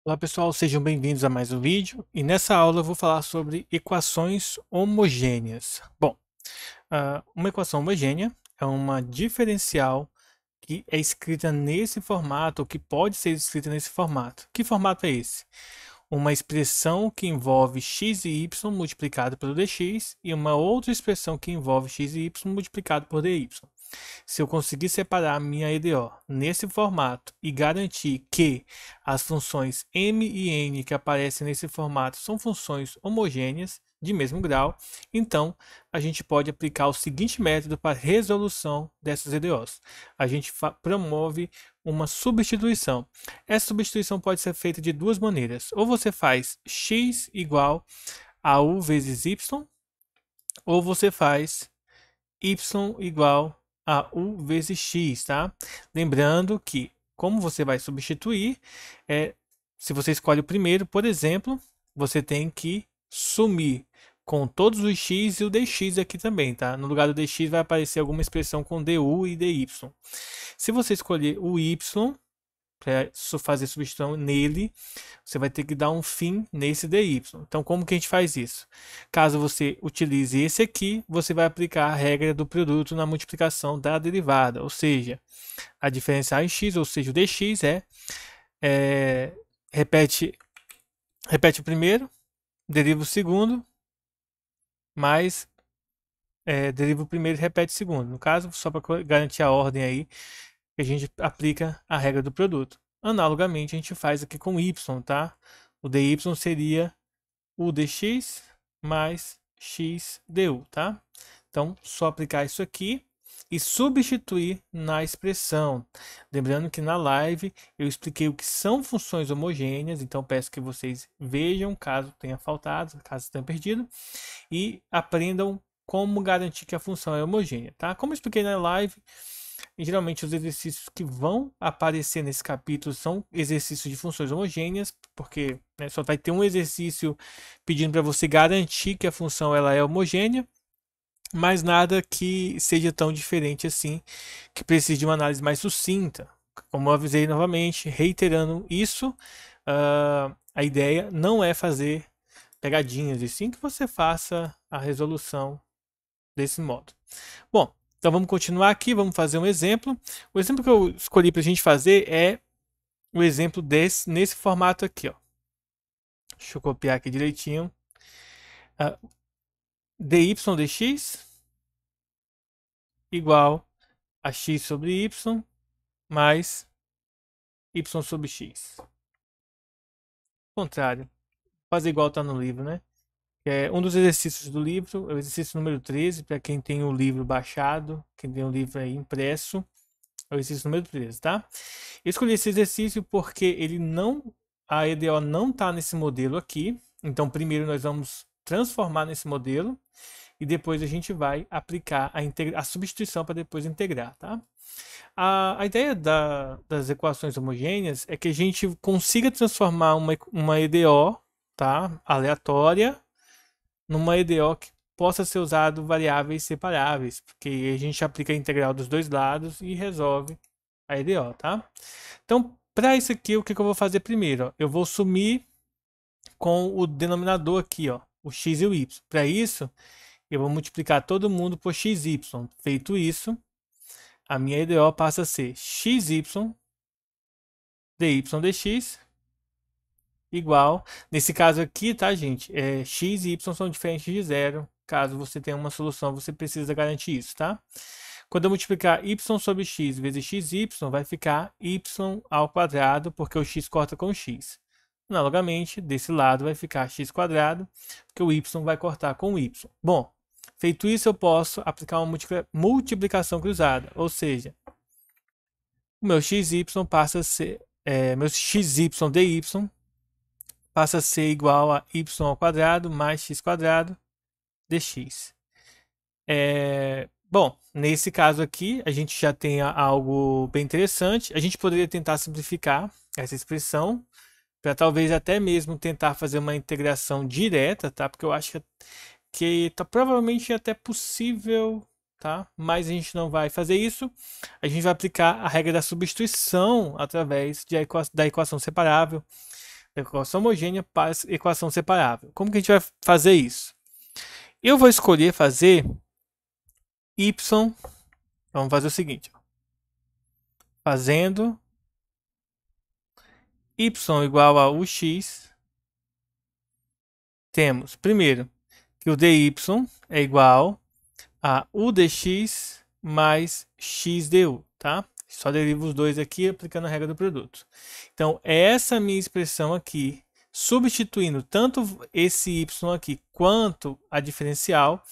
Olá pessoal, sejam bem-vindos a mais um vídeo e nessa aula eu vou falar sobre equações homogêneas. Bom, uma equação homogênea é uma diferencial que é escrita nesse formato, ou que pode ser escrita nesse formato. Que formato é esse? Uma expressão que envolve x e y multiplicado pelo dx e uma outra expressão que envolve x e y multiplicado por dy. Se eu conseguir separar a minha EDO nesse formato e garantir que as funções m e n que aparecem nesse formato são funções homogêneas de mesmo grau, então a gente pode aplicar o seguinte método para resolução dessas EDOs. A gente promove uma substituição. Essa substituição pode ser feita de duas maneiras. Ou você faz x igual a u vezes y, ou você faz y igual a u vezes x, tá? Lembrando que, como você vai substituir, se você escolhe o primeiro, por exemplo, você tem que sumir com todos os x e o dx aqui também, tá? No lugar do dx vai aparecer alguma expressão com du e dy. Se você escolher o y, para fazer substituição nele, você vai ter que dar um fim nesse dy. Então, como que a gente faz isso? Caso você utilize esse aqui, você vai aplicar a regra do produto na multiplicação da derivada, ou seja, a diferencial em x, ou seja, o dx repete o primeiro, deriva o segundo, mais deriva o primeiro e repete o segundo. No caso, só para garantir a ordem aí, que a gente aplica a regra do produto. Analogamente, a gente faz aqui com y, tá? O dy seria o dx mais x du, tá? Então, só aplicar isso aqui e substituir na expressão. Lembrando que na live eu expliquei o que são funções homogêneas, então peço que vocês vejam, caso tenha faltado, caso tenha perdido, e aprendam como garantir que a função é homogênea, tá? Como eu expliquei na live, e geralmente os exercícios que vão aparecer nesse capítulo são exercícios de funções homogêneas, porque só vai ter um exercício pedindo para você garantir que a função ela é homogênea, mas nada que seja tão diferente assim, que precise de uma análise mais sucinta. Como eu avisei novamente, reiterando isso, a ideia não é fazer pegadinhas, e sim que você faça a resolução desse modo. Bom, então vamos continuar aqui, vamos fazer um exemplo. O exemplo que eu escolhi para a gente fazer é o exemplo nesse formato aqui. Ó. Deixa eu copiar aqui direitinho. Dy dx igual a x sobre y mais y sobre x. Contrário. Fazer igual está no livro, né? É um dos exercícios do livro, é o exercício número 13, para quem tem o livro baixado, quem tem o livro aí impresso, é o exercício número 13, tá? Eu escolhi esse exercício porque a EDO não está nesse modelo aqui, então primeiro nós vamos transformar nesse modelo e depois a gente vai aplicar a substituição para depois integrar, tá? A ideia das equações homogêneas é que a gente consiga transformar uma EDO, tá, aleatória, numa EDO que possa ser usado variáveis separáveis, porque a gente aplica a integral dos dois lados e resolve a EDO, tá? Então, para isso aqui, o que eu vou fazer primeiro? Ó? Eu vou sumir com o denominador aqui, ó, o x e o y. Para isso, eu vou multiplicar todo mundo por xy. Feito isso, a minha EDO passa a ser xy dy dx igual, nesse caso aqui, tá, gente? X e y são diferentes de zero. Caso você tenha uma solução, você precisa garantir isso, tá? Quando eu multiplicar y sobre x vezes xy, vai ficar y ao quadrado, porque o x corta com o x. Analogamente, desse lado vai ficar x quadrado, porque o y vai cortar com o y. Bom, feito isso, eu posso aplicar uma multiplicação cruzada, ou seja, o meu xy passa a ser, meu xy dy passa a ser igual a y ao quadrado mais x quadrado dx. Bom, nesse caso aqui, a gente já tem algo bem interessante. A gente poderia tentar simplificar essa expressão para talvez até mesmo tentar fazer uma integração direta, tá? Porque eu acho que tá provavelmente até possível, tá? Mas a gente não vai fazer isso. A gente vai aplicar a regra da substituição através da equação separável. equação homogênea para equação separável. Como que a gente vai fazer isso? Eu vou escolher fazer y. Vamos fazer o seguinte. Fazendo y igual a ux, temos, primeiro, que o dy é igual a u dx mais x du, tá? Só derivo os dois aqui aplicando a regra do produto. Então, essa minha expressão aqui, substituindo tanto esse y aqui quanto a diferencial,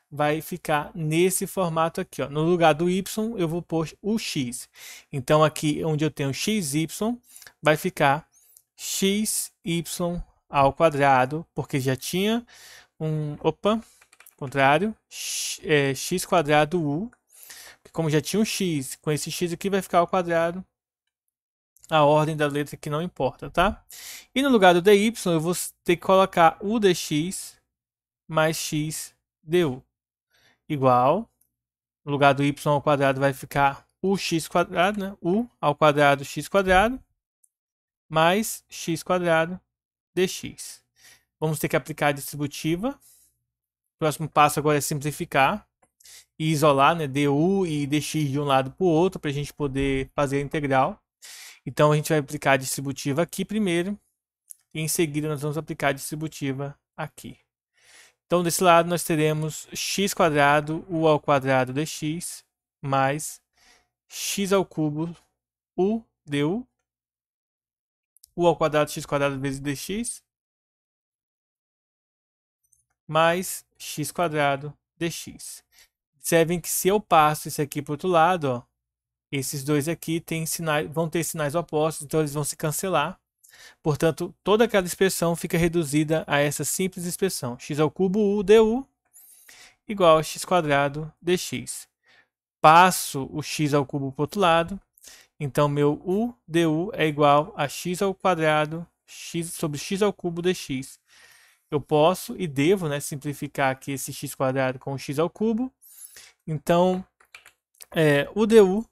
vai ficar nesse formato aqui, ó. No lugar do y, eu vou pôr o x. Então, aqui onde eu tenho xy, vai ficar xy ao quadrado, porque já tinha contrário, x quadrado u. Como já tinha um x, com esse x aqui vai ficar ao quadrado. A ordem da letra que não importa, tá? E no lugar do dy, eu vou ter que colocar u dx mais x du. Igual, no lugar do y ao quadrado vai ficar ux quadrado, né? U ao quadrado x quadrado mais x quadrado dx. Vamos ter que aplicar a distributiva. O próximo passo agora é simplificar e isolar, né, du e dx de um lado para o outro para a gente poder fazer a integral. Então a gente vai aplicar a distributiva aqui primeiro e em seguida nós vamos aplicar a distributiva aqui. Então desse lado nós teremos x quadrado u ao quadrado dx mais x ao cubo u du, u ao quadrado x quadrado vezes dx mais x quadrado dx. Observem que se eu passo isso aqui para o outro lado, ó, esses dois aqui vão ter sinais opostos, então eles vão se cancelar. Portanto, toda aquela expressão fica reduzida a essa simples expressão, x ao cubo u du igual a x quadrado dx. Passo o x ao cubo para o outro lado, então meu u du é igual a x ao quadrado x sobre x ao cubo dx. Eu posso e devo, né, simplificar aqui esse x quadrado com o x ao cubo. Então, o du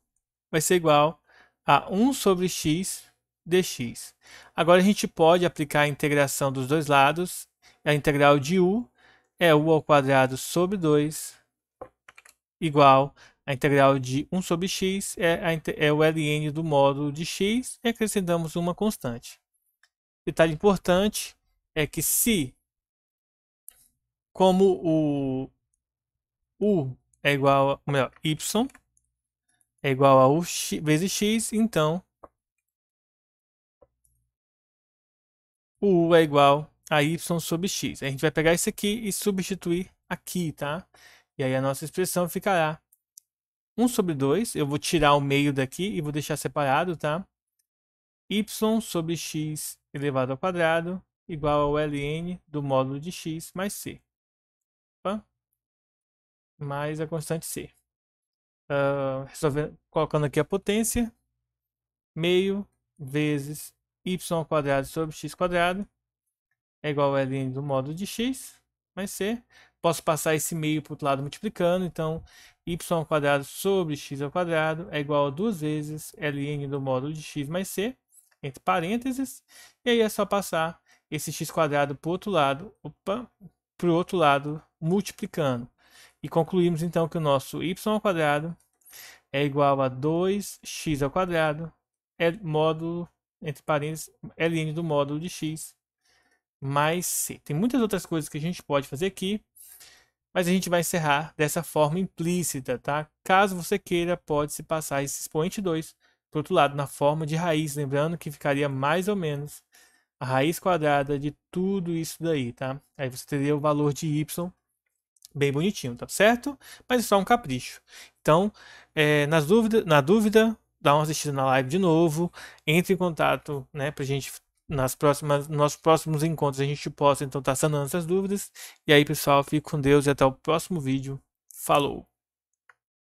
vai ser igual a 1 sobre x dx. Agora a gente pode aplicar a integração dos dois lados. A integral de u é u ao quadrado sobre 2 igual a integral de 1 sobre x é o ln do módulo de x e acrescentamos uma constante. Detalhe importante é que se, como o u é igual a, melhor, y é igual a u vezes x, então o u é igual a y sobre x. A gente vai pegar isso aqui e substituir aqui, tá? E aí a nossa expressão ficará 1 sobre 2. Eu vou tirar o meio daqui e vou deixar separado, tá? Y sobre x elevado ao quadrado igual ao ln do módulo de x mais c. Opa. Mais a constante c. Colocando aqui a potência, meio vezes y ao quadrado sobre x quadrado é igual a ln do módulo de x mais c. Posso passar esse meio para o outro lado multiplicando, então y ao quadrado sobre x ao quadrado é igual a 2 vezes ln do módulo de x mais c, entre parênteses, e aí é só passar esse x quadrado para o outro lado, multiplicando. E concluímos então que o nosso y ao quadrado é igual a 2x ao quadrado, módulo, entre parênteses, ln do módulo de x mais c. Tem muitas outras coisas que a gente pode fazer aqui, mas a gente vai encerrar dessa forma implícita, tá? Caso você queira, pode-se passar esse expoente 2 para o outro lado, na forma de raiz, lembrando que ficaria mais ou menos a raiz quadrada de tudo isso daí, tá? Aí você teria o valor de y bem bonitinho, tá certo? Mas é só um capricho. Então, na dúvida, dá uma assistida na live de novo, entre em contato, né, pra gente, nos próximos encontros a gente possa então estar sanando essas dúvidas. E aí, pessoal, fique com Deus e até o próximo vídeo. Falou!